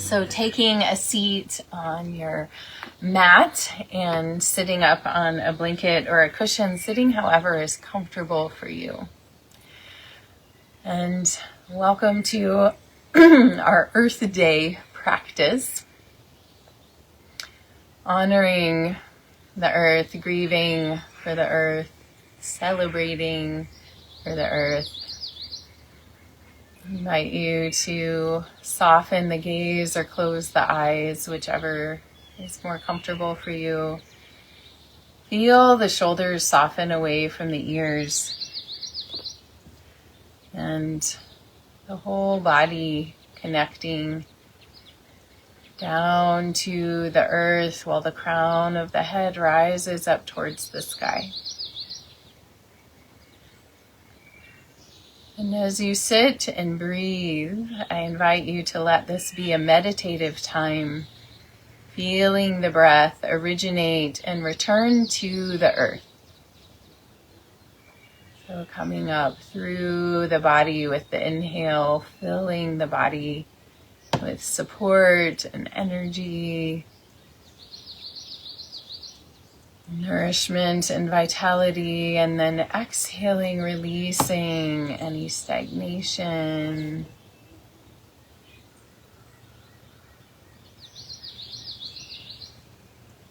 So taking a seat on your mat and sitting up on a blanket or a cushion, sitting however is comfortable for you. And welcome to our Earth Day practice, honoring the earth, grieving for the earth, celebrating for the earth. I invite you to soften the gaze or close the eyes, whichever is more comfortable for you. Feel the shoulders soften away from the ears and the whole body connecting down to the earth while the crown of the head rises up towards the sky. And as you sit and breathe, I invite you to let this be a meditative time, feeling the breath originate and return to the earth. So coming up through the body with the inhale, filling the body with support and energy, nourishment and vitality, and then exhaling, releasing any stagnation.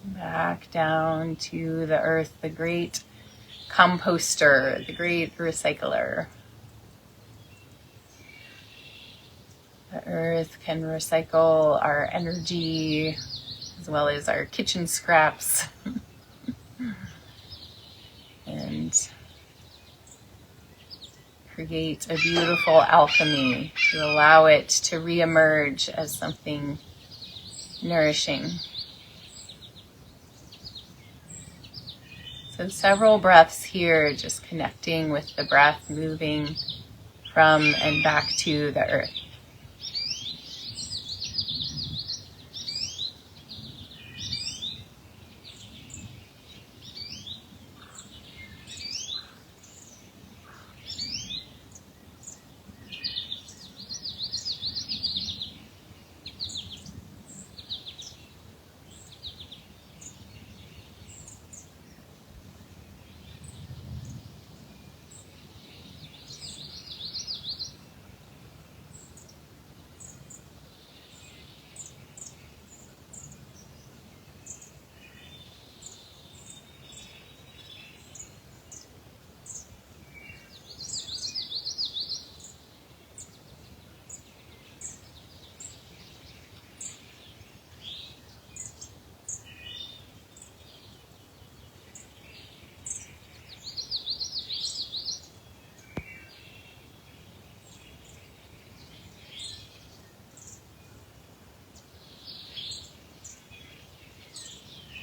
Back down to the earth, the great composter, the great recycler. The earth can recycle our energy as well as our kitchen scraps. And create a beautiful alchemy to allow it to reemerge as something nourishing. So several breaths here, just connecting with the breath, moving from and back to the earth.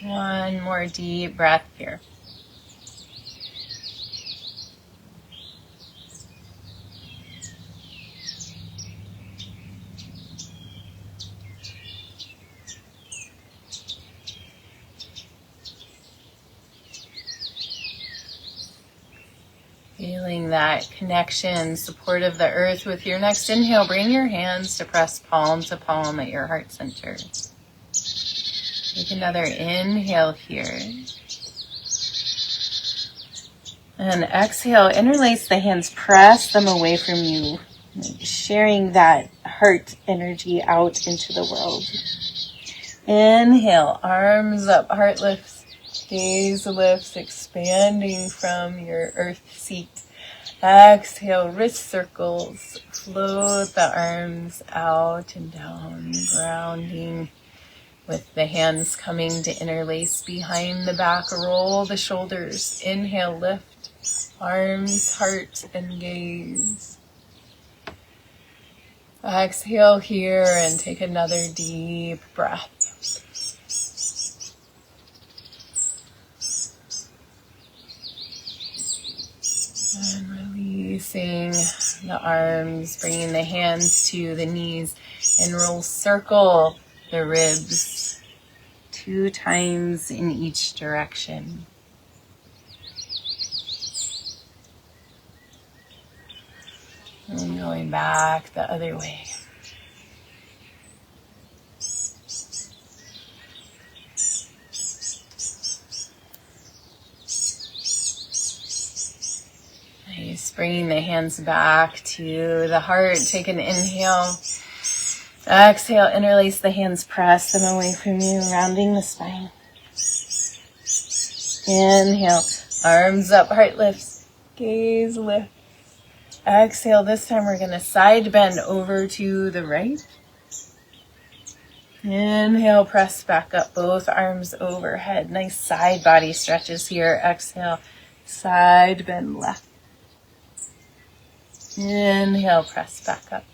One more deep breath here. Feeling that connection, support of the earth with your next inhale, bring your hands to press palm to palm at your heart center. Take another inhale here. And exhale, interlace the hands, press them away from you, sharing that heart energy out into the world. Inhale, arms up, heart lifts, gaze lifts, expanding from your earth seat. Exhale, wrist circles, float the arms out and down, grounding with the hands coming to interlace behind the back. Roll the shoulders. Inhale, lift, arms, heart, and gaze. Exhale here and take another deep breath. And releasing the arms, bringing the hands to the knees, and roll circle the ribs 2 times in each direction. And going back the other way. Bringing the hands back to the heart. Take an inhale. Exhale, interlace the hands, press them away from you, rounding the spine. Inhale, arms up, heart lifts, gaze lift. Exhale, this time we're going to side bend over to the right. Inhale, press back up, both arms overhead. Nice side body stretches here. Exhale, side bend left. Inhale, press back up.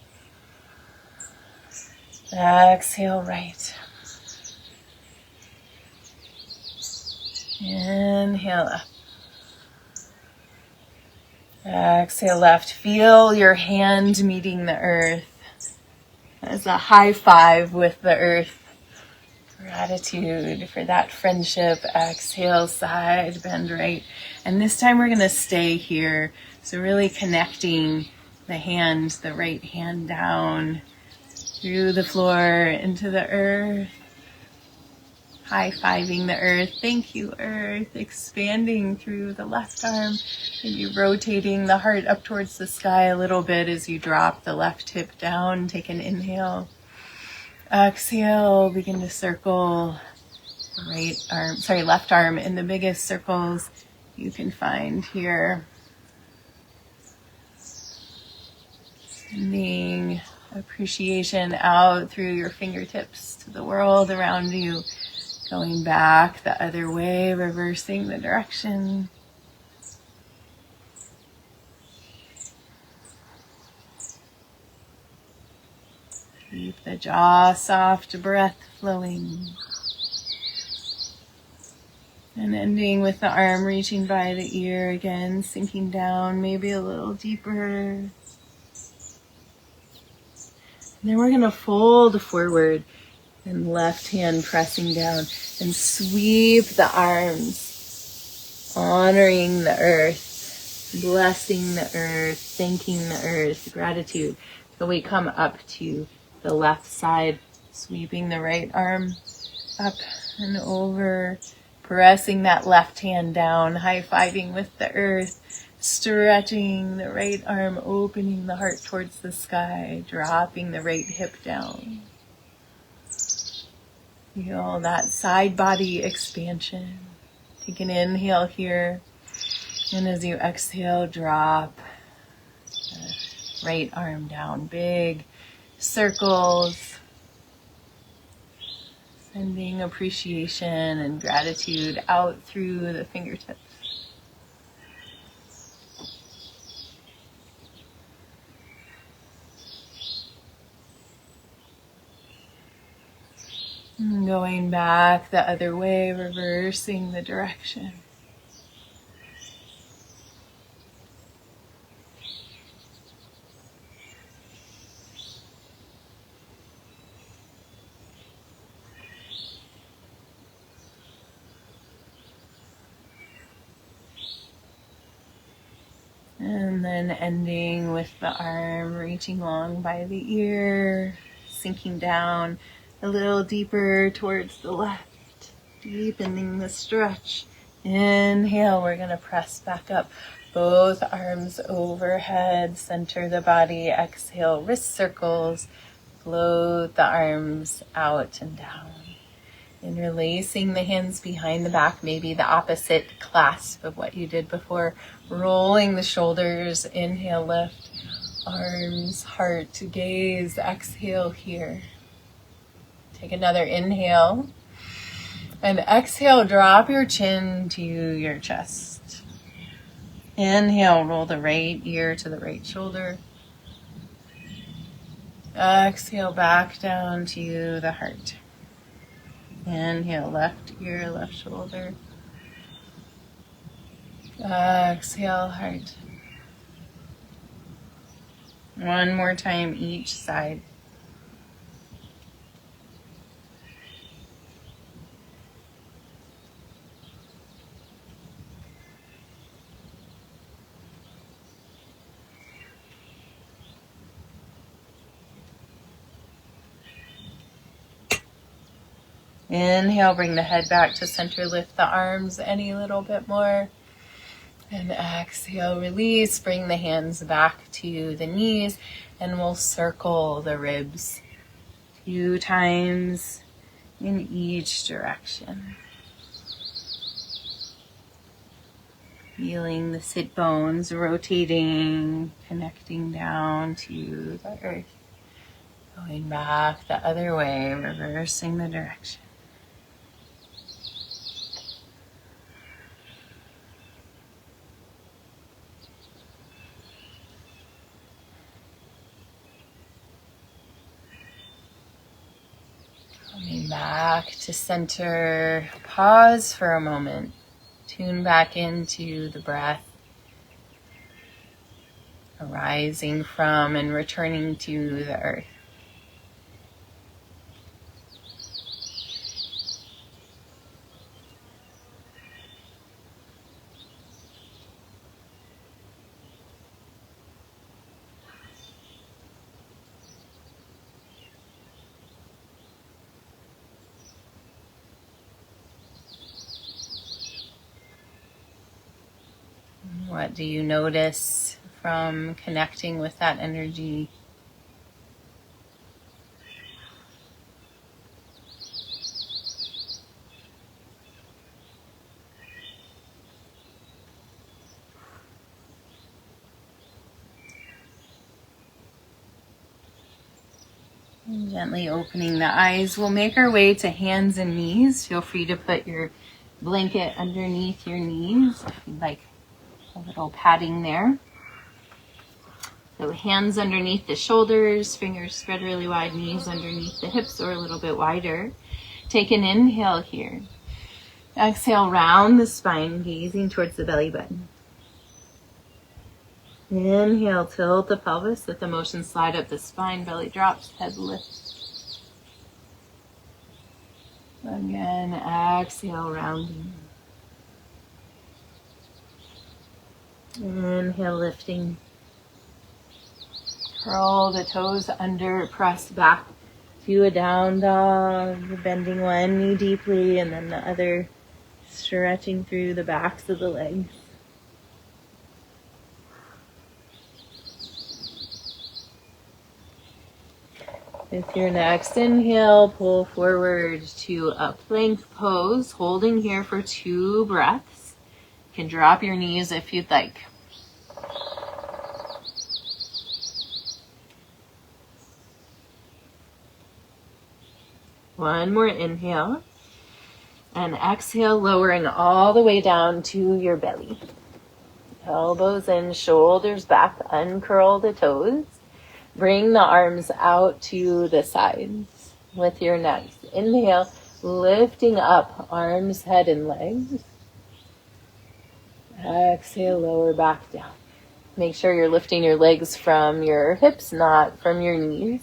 Exhale, right. Inhale up. Exhale, left. Feel your hand meeting the earth as a high five with the earth. Gratitude for that friendship. Exhale, side bend right. And this time we're going to stay here. So really connecting the hand, the right hand down through the floor into the earth. High-fiving the earth. Thank you, earth. Expanding through the left arm. Maybe rotating the heart up towards the sky a little bit as you drop the left hip down. Take an inhale. Exhale. Begin to circle the left arm in the biggest circles you can find here. Sending appreciation out through your fingertips to the world around you. Going back the other way, reversing the direction. Keep the jaw soft, breath flowing. And ending with the arm reaching by the ear again, sinking down maybe a little deeper. And then we're going to fold forward and left hand pressing down and sweep the arms, honoring the earth, blessing the earth, thanking the earth, gratitude. So we come up to the left side, sweeping the right arm up and over, pressing that left hand down, high-fiving with the earth, stretching the right arm, opening the heart towards the sky, dropping the right hip down. Feel that side body expansion. Take an inhale here. And as you exhale, drop the right arm down. Big circles. Sending appreciation and gratitude out through the fingertips. And going back the other way, reversing the direction. And then ending with the arm reaching long by the ear, sinking down a little deeper towards the left, deepening the stretch. Inhale, we're going to press back up, both arms overhead, center the body. Exhale, wrist circles, float the arms out and down. Interlacing the hands behind the back, maybe the opposite clasp of what you did before. Rolling the shoulders, inhale, lift, arms, heart, gaze, exhale here. Take another inhale. And exhale, drop your chin to your chest. Inhale, roll the right ear to the right shoulder. Exhale, back down to the heart. Inhale, left ear, left shoulder. Exhale, heart. One more time each side. Inhale, bring the head back to center, lift the arms any little bit more. And exhale, release. Bring the hands back to the knees and we'll circle the ribs 2 times in each direction. Feeling the sit bones rotating, connecting down to the earth. Going back the other way, reversing the direction. Coming back to center, pause for a moment. Tune back into the breath, arising from and returning to the earth. What do you notice from connecting with that energy? And gently opening the eyes, we'll make our way to hands and knees. Feel free to put your blanket underneath your knees if you'd like a little padding there. So hands underneath the shoulders, fingers spread really wide, knees underneath the hips or a little bit wider. Take an inhale here. Exhale, round the spine, gazing towards the belly button. Inhale, tilt the pelvis, let the motion slide up the spine, belly drops, head lifts. Again, exhale, rounding. Inhale, lifting. Curl the toes under, press back to a down dog, bending one knee deeply and then the other stretching through the backs of the legs. With your next inhale, pull forward to a plank pose, holding here for 2 breaths. You can drop your knees if you'd like. One more inhale. And exhale, lowering all the way down to your belly. Elbows in, shoulders back, uncurl the toes. Bring the arms out to the sides. With your next inhale, lifting up arms, head, and legs. Exhale, lower back down. Make sure you're lifting your legs from your hips, not from your knees.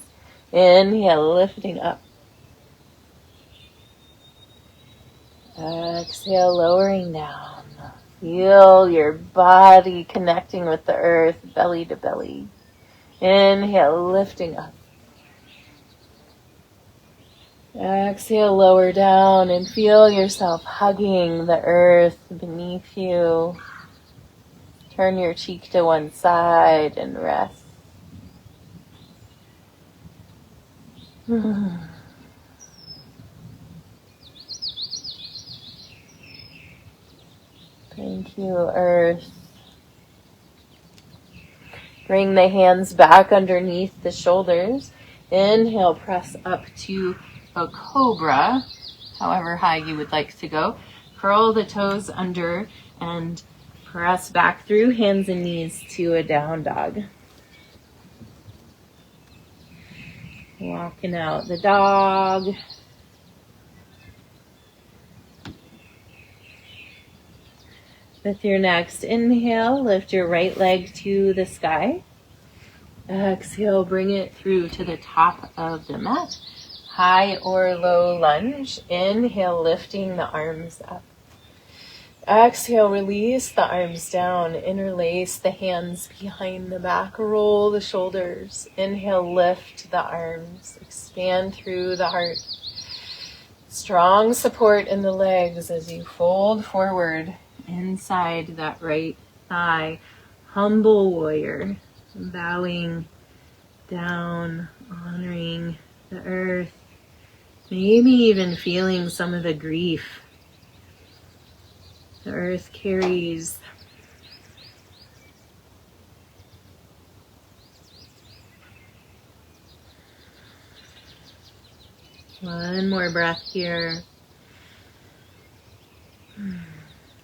Inhale, lifting up. Exhale, lowering down. Feel your body connecting with the earth, belly to belly. Inhale, lifting up. Exhale, lower down and feel yourself hugging the earth beneath you. Turn your cheek to one side and rest. Thank you, earth. Bring the hands back underneath the shoulders. Inhale, press up to a cobra, however high you would like to go. Curl the toes under and press back through hands and knees to a down dog. Walking out the dog. With your next inhale, lift your right leg to the sky. Exhale, bring it through to the top of the mat. High or low lunge. Inhale, lifting the arms up. Exhale, release the arms down. Interlace the hands behind the back. Roll the shoulders. Inhale, lift the arms. Expand through the heart. Strong support in the legs as you fold forward inside that right thigh. Humble warrior, bowing down, honoring the earth, maybe even feeling some of the grief the earth carries. One more breath here.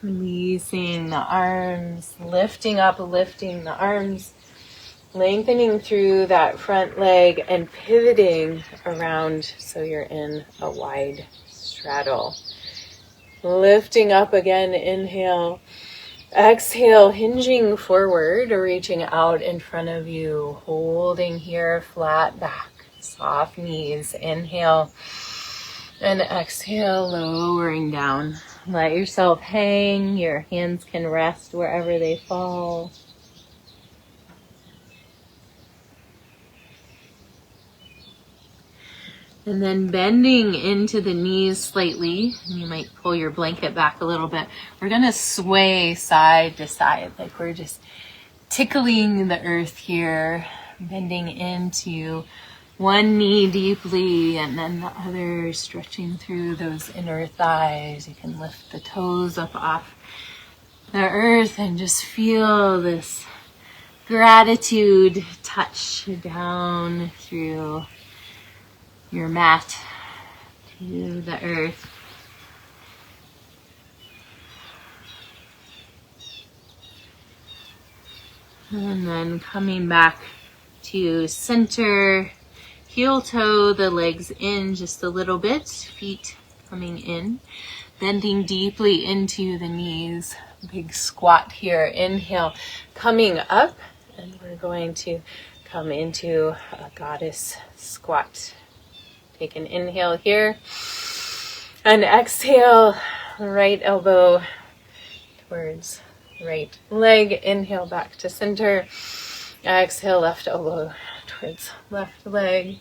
Releasing the arms, lifting the arms, lengthening through that front leg and pivoting around so you're in a wide straddle. Lifting up again, inhale. Exhale, hinging forward, reaching out in front of you, holding here, flat back, soft knees. Inhale and exhale, lowering down. Let yourself hang. Your hands can rest wherever they fall. And then bending into the knees slightly. You might pull your blanket back a little bit. We're going to sway side to side, like we're just tickling the earth here, bending into one knee deeply and then the other, stretching through those inner thighs. You can lift the toes up off the earth and just feel this gratitude touch down through your mat to the earth. And then coming back to center, heel toe the legs in just a little bit, feet coming in, bending deeply into the knees. Big squat here. Inhale, coming up, and we're going to come into a goddess squat. Take an inhale here, and exhale, right elbow towards right leg. Inhale back to center. Exhale, left elbow towards left leg.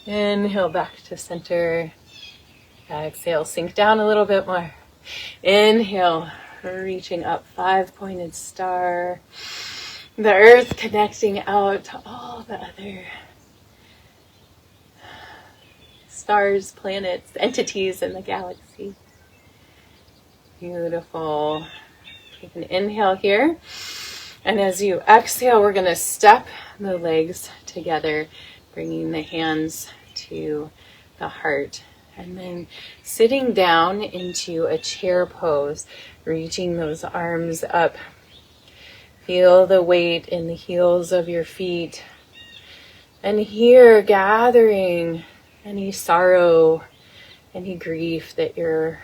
Inhale back to center. Exhale, sink down a little bit more. Inhale, reaching up, 5-pointed star. The earth connecting out to all the other stars, planets, entities in the galaxy. Beautiful. Take an inhale here. And as you exhale, we're going to step the legs together, bringing the hands to the heart. And then sitting down into a chair pose, reaching those arms up. Feel the weight in the heels of your feet. And here, gathering any sorrow, any grief that you're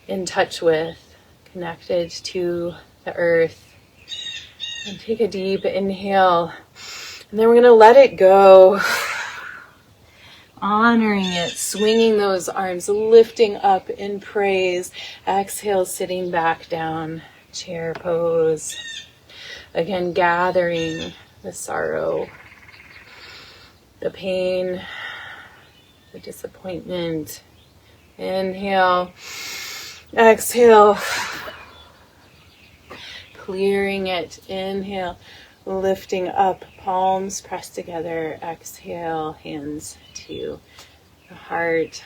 in touch with, connected to the earth. And take a deep inhale. And then we're going to let it go. Honoring it, swinging those arms, lifting up in praise. Exhale, sitting back down, chair pose. Again, gathering the sorrow, the pain, the disappointment. Inhale, exhale, clearing it. Inhale, lifting up, palms pressed together. Exhale, hands to the heart.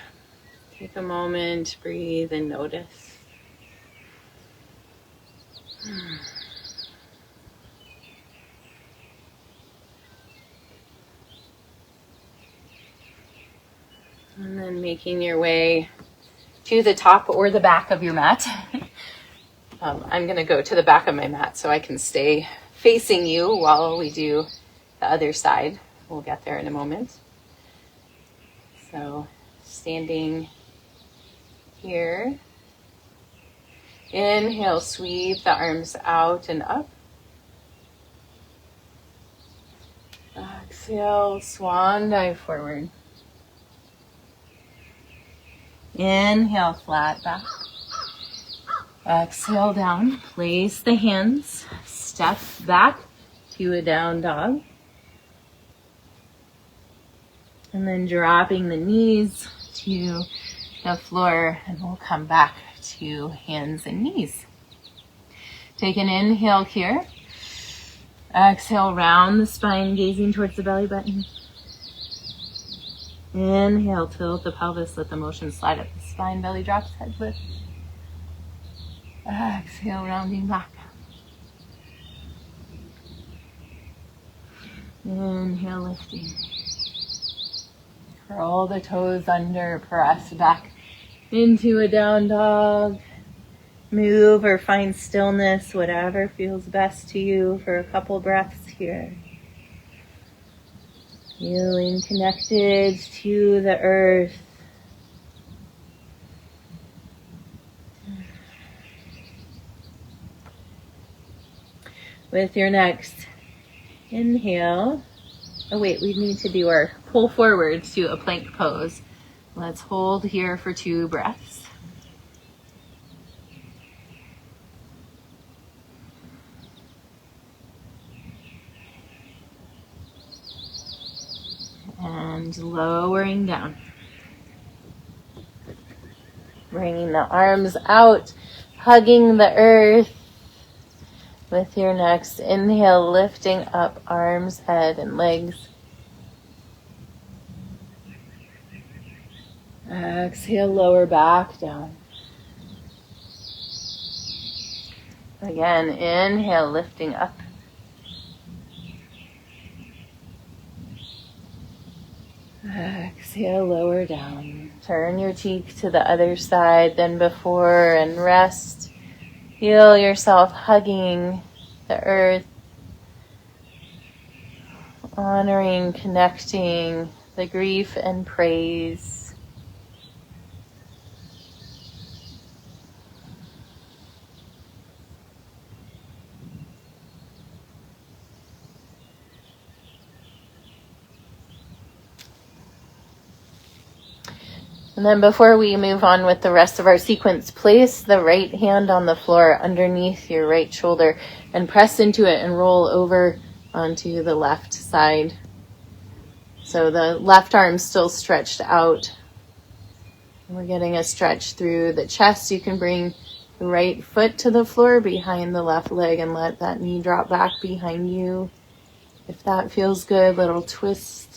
Take a moment, breathe and notice. And then making your way to the top or the back of your mat. I'm going to go to the back of my mat so I can stay facing you while we do the other side. We'll get there in a moment. So standing here. Inhale, sweep the arms out and up. Exhale, swan dive forward. Inhale, flat back. Exhale down. Place the hands. Step back to a down dog. And then dropping the knees to the floor, and we'll come back to hands and knees. Take an inhale here. Exhale, round the spine, gazing towards the belly button. Inhale, tilt the pelvis, let the motion slide up the spine, belly drops, head lift. Exhale, rounding back. Inhale, lifting. Curl the toes under, press back into a down dog. Move or find stillness, whatever feels best to you for a couple breaths here. Feeling connected to the earth. With your next inhale, we need to do our pull forward to a plank pose. Let's hold here for 2 breaths. And lowering down. Bringing the arms out, hugging the earth. With your next inhale, lifting up arms, head, and legs. Exhale, lower back down. Again, inhale, lifting up. Exhale, lower down. Turn your cheek to the other side than before and rest. Feel yourself hugging the earth, honoring, connecting the grief and praise. And then before we move on with the rest of our sequence, place the right hand on the floor underneath your right shoulder and press into it and roll over onto the left side. So the left arm's still stretched out. We're getting a stretch through the chest. You can bring the right foot to the floor behind the left leg and let that knee drop back behind you. If that feels good, little twist.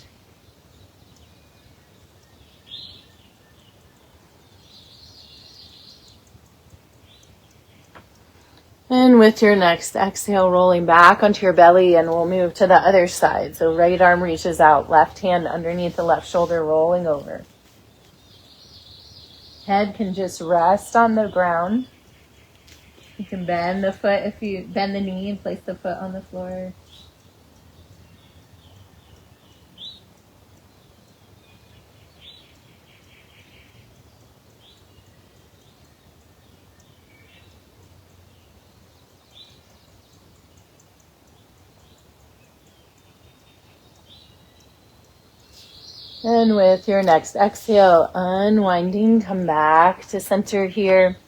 And with your next exhale, rolling back onto your belly, and we'll move to the other side. So right arm reaches out, left hand underneath the left shoulder, rolling over. Head can just rest on the ground. You can bend the foot if you bend the knee and place the foot on the floor. And with your next exhale, unwinding, come back to center here.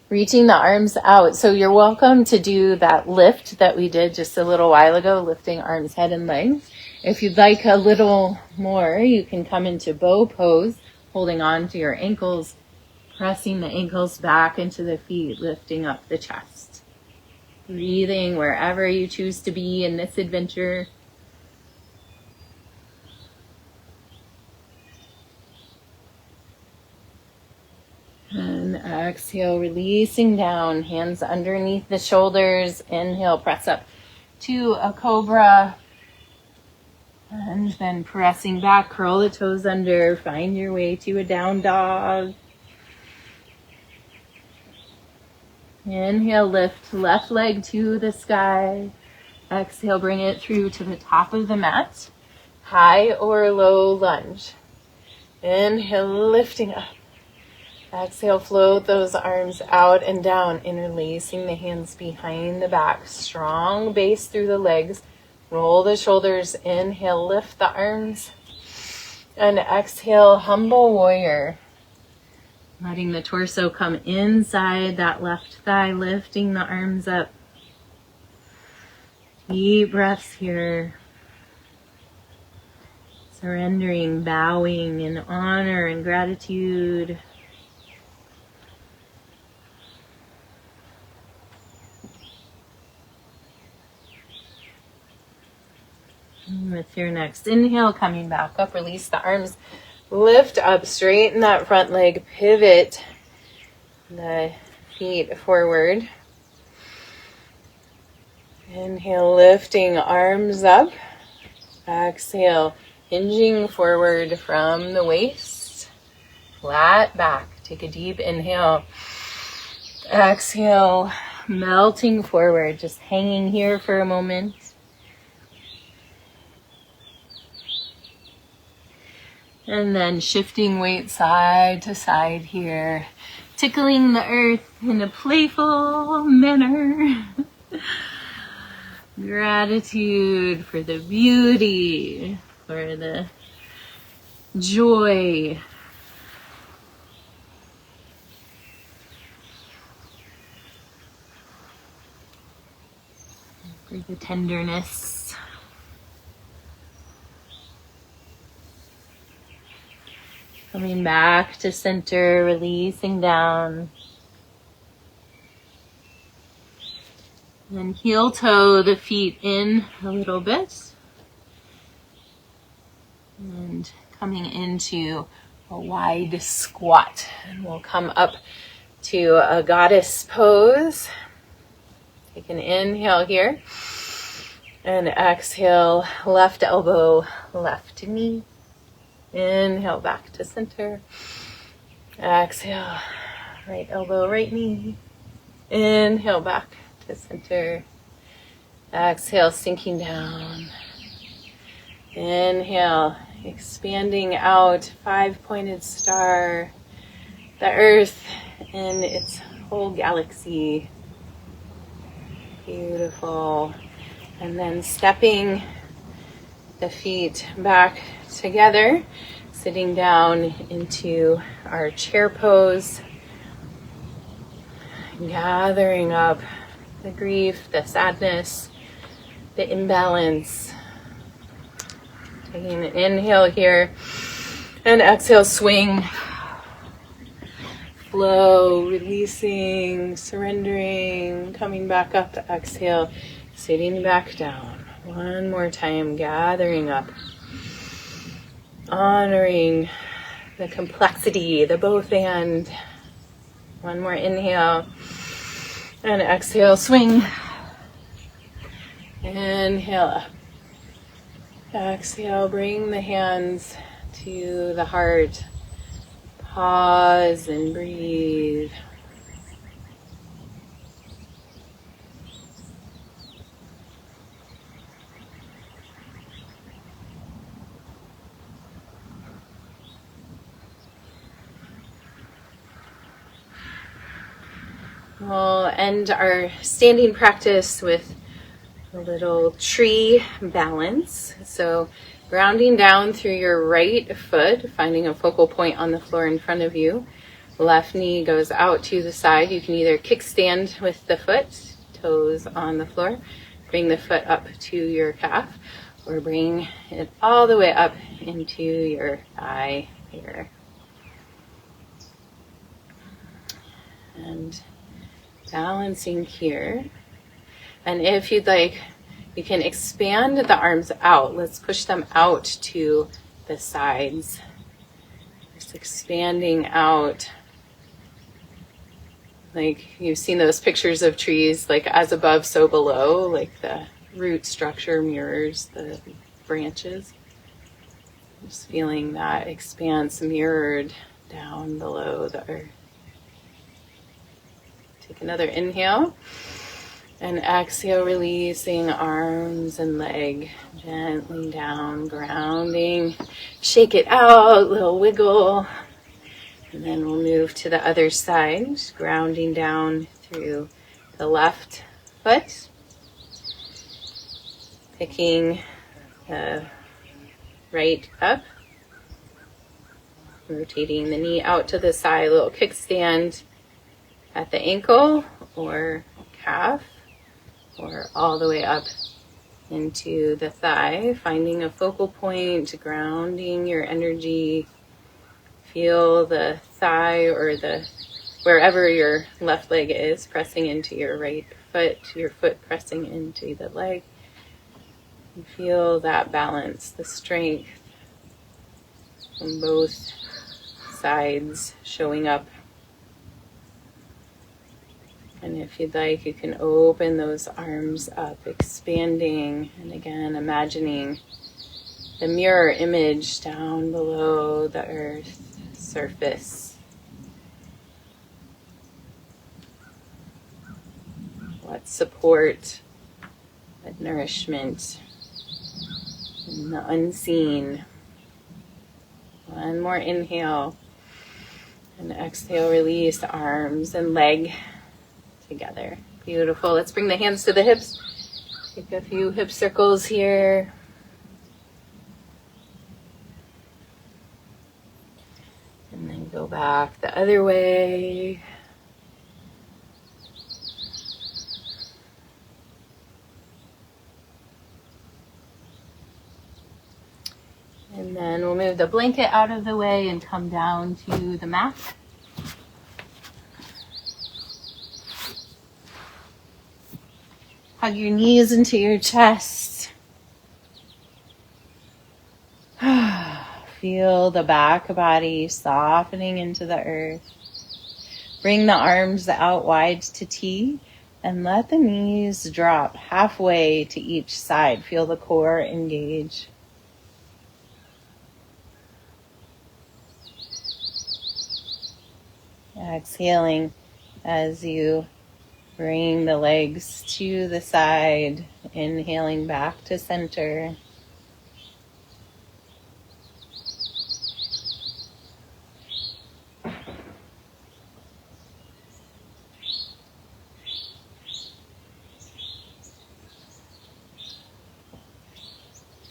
Reaching the arms out. So you're welcome to do that lift that we did just a little while ago, lifting arms, head, and legs. If you'd like a little more, you can come into bow pose, holding on to your ankles, pressing the ankles back into the feet, lifting up the chest. Breathing wherever you choose to be in this adventure. And exhale, releasing down, hands underneath the shoulders. Inhale, press up to a cobra. And then pressing back, curl the toes under, find your way to a down dog. Inhale, lift left leg to the sky. Exhale, bring it through to the top of the mat. High or low lunge. Inhale, lifting up. Exhale, float those arms out and down, interlacing the hands behind the back. Strong base through the legs. Roll the shoulders. Inhale, lift the arms. And exhale, humble warrior. Letting the torso come inside that left thigh, lifting the arms up. Deep breaths here. Surrendering, bowing in honor and gratitude. With your next inhale, coming back up, release the arms, lift up, straighten that front leg, pivot the feet forward. Inhale, lifting arms up. Exhale, hinging forward from the waist. Flat back. Take a deep inhale. Exhale, melting forward, just hanging here for a moment. And then shifting weight side to side here, tickling the earth in a playful manner. Gratitude for the beauty, for the joy. For the tenderness. Coming back to center, releasing down. And heel toe the feet in a little bit. And coming into a wide squat. And we'll come up to a goddess pose. Take an inhale here. And exhale, left elbow, left knee. Inhale, back to center. Exhale, right elbow, right knee. Inhale, back to center. Exhale, sinking down. Inhale, expanding out, 5-pointed star. The earth in its whole galaxy. Beautiful. And then stepping the feet back together, sitting down into our chair pose, gathering up the grief, the sadness, the imbalance. Taking an inhale here, and exhale, swing, flow, releasing, surrendering, coming back up, exhale, sitting back down. One more time, gathering up, honoring the complexity, the both and. One more inhale, and exhale, swing. Inhale up. Exhale, bring the hands to the heart. Pause and breathe. We'll end our standing practice with a little tree balance. So grounding down through your right foot, finding a focal point on the floor in front of you. Left knee goes out to the side. You can either kickstand with the foot, toes on the floor, bring the foot up to your calf, or bring it all the way up into your thigh here. And balancing here. And if you'd like, you can expand the arms out. Let's push them out to the sides. Just expanding out. Like you've seen those pictures of trees, like as above, so below, like the root structure mirrors the branches. Just feeling that expanse mirrored down below the earth. Take another inhale, and exhale, releasing arms and leg gently down, grounding. Shake it out, little wiggle. And then we'll move to the other side, grounding down through the left foot. Picking the right up. Rotating the knee out to the side, a little kickstand at the ankle or calf, or all the way up into the thigh, finding a focal point, grounding your energy. Feel the thigh or the wherever your left leg is pressing into your right foot, your foot pressing into the leg. You feel that balance, the strength from both sides showing up. And if you'd like, you can open those arms up, expanding, and again, imagining the mirror image down below the earth surface. What support, what nourishment in the unseen. One more inhale, and exhale, release arms and leg together. Beautiful. Let's bring the hands to the hips. Take a few hip circles here. And then go back the other way. And then we'll move the blanket out of the way and come down to the mat. Hug your knees into your chest. Feel the back body softening into the earth. Bring the arms out wide to T and let the knees drop halfway to each side. Feel the core engage. Exhaling as you bring the legs to the side, inhaling back to center.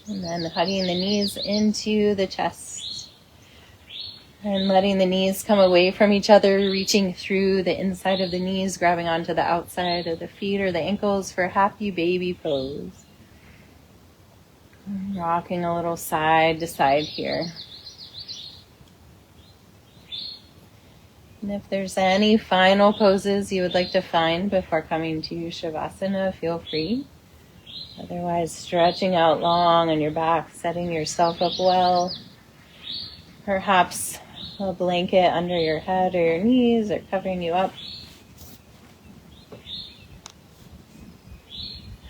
And then hugging the knees into the chest. And letting the knees come away from each other, reaching through the inside of the knees, grabbing onto the outside of the feet or the ankles for happy baby pose. Rocking a little side to side here. And if there's any final poses you would like to find before coming to Shavasana, feel free. Otherwise, stretching out long on your back, setting yourself up well. Perhaps a blanket under your head or your knees or covering you up.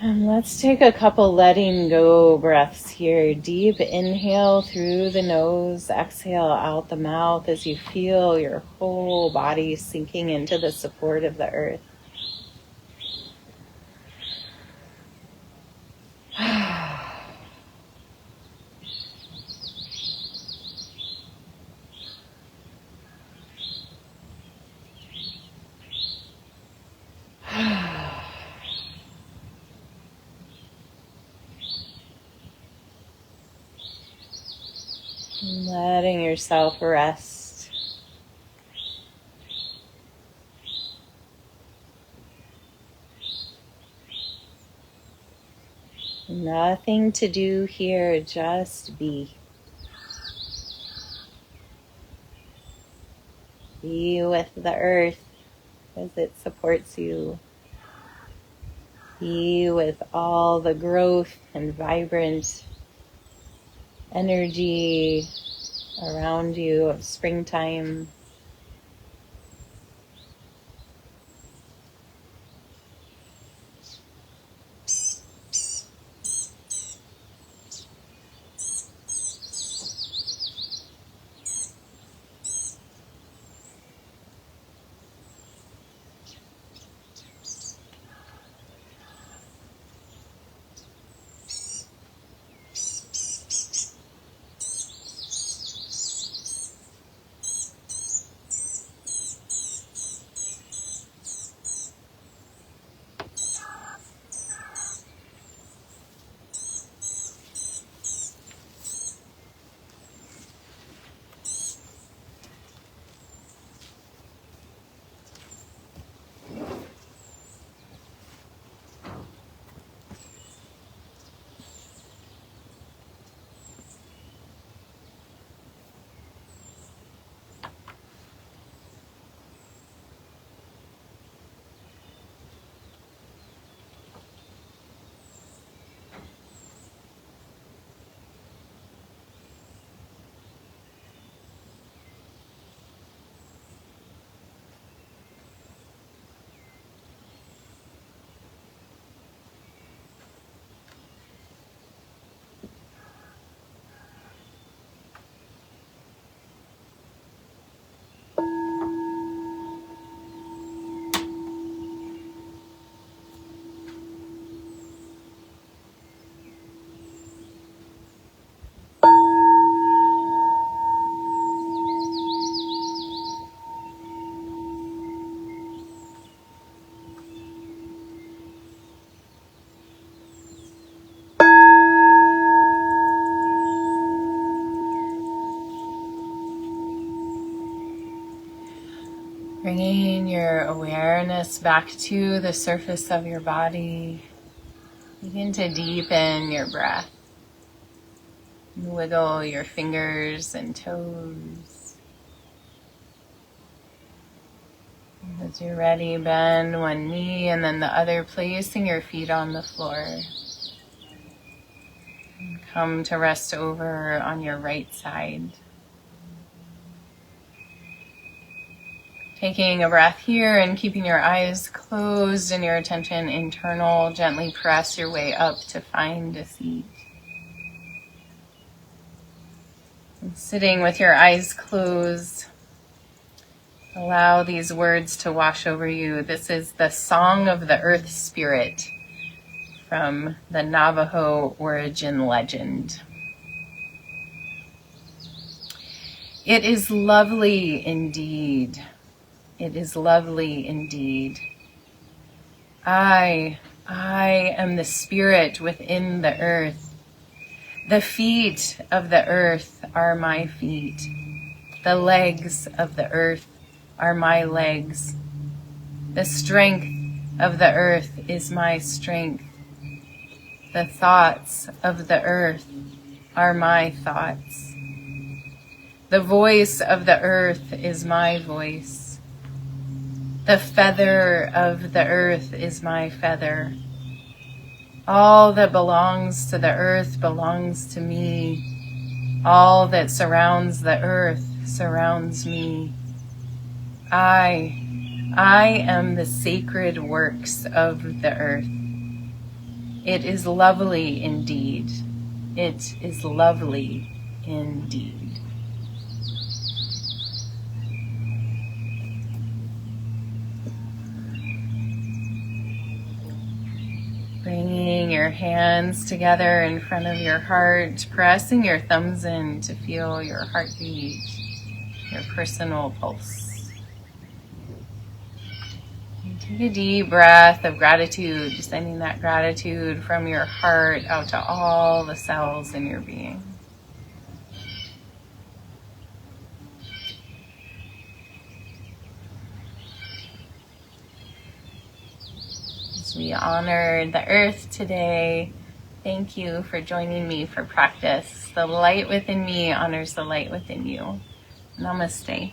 And let's take a couple letting go breaths here. Deep inhale through the nose, exhale out the mouth as you feel your whole body sinking into the support of the earth. Letting yourself rest. Nothing to do here, just be. Be with the earth as it supports you. Be with all the growth and vibrant energy around you of springtime. Bringing your awareness back to the surface of your body. Begin to deepen your breath. Wiggle your fingers and toes. As you're ready, bend one knee and then the other, placing your feet on the floor. And come to rest over on your right side. Taking a breath here and keeping your eyes closed and your attention internal, gently press your way up to find a seat. And sitting with your eyes closed, allow these words to wash over you. This is the Song of the Earth Spirit from the Navajo origin legend. It is lovely indeed. It is lovely indeed. I am the spirit within the earth. The feet of the earth are my feet. The legs of the earth are my legs. The strength of the earth is my strength. The thoughts of the earth are my thoughts. The voice of the earth is my voice. The feather of the earth is my feather. All that belongs to the earth belongs to me. All that surrounds the earth surrounds me. I am the sacred works of the earth. It is lovely indeed. It is lovely indeed. Bringing your hands together in front of your heart, pressing your thumbs in to feel your heartbeat, your personal pulse. And take a deep breath of gratitude, sending that gratitude from your heart out to all the cells in your being. We honored the earth today. Thank you for joining me for practice. The light within me honors the light within you. Namaste.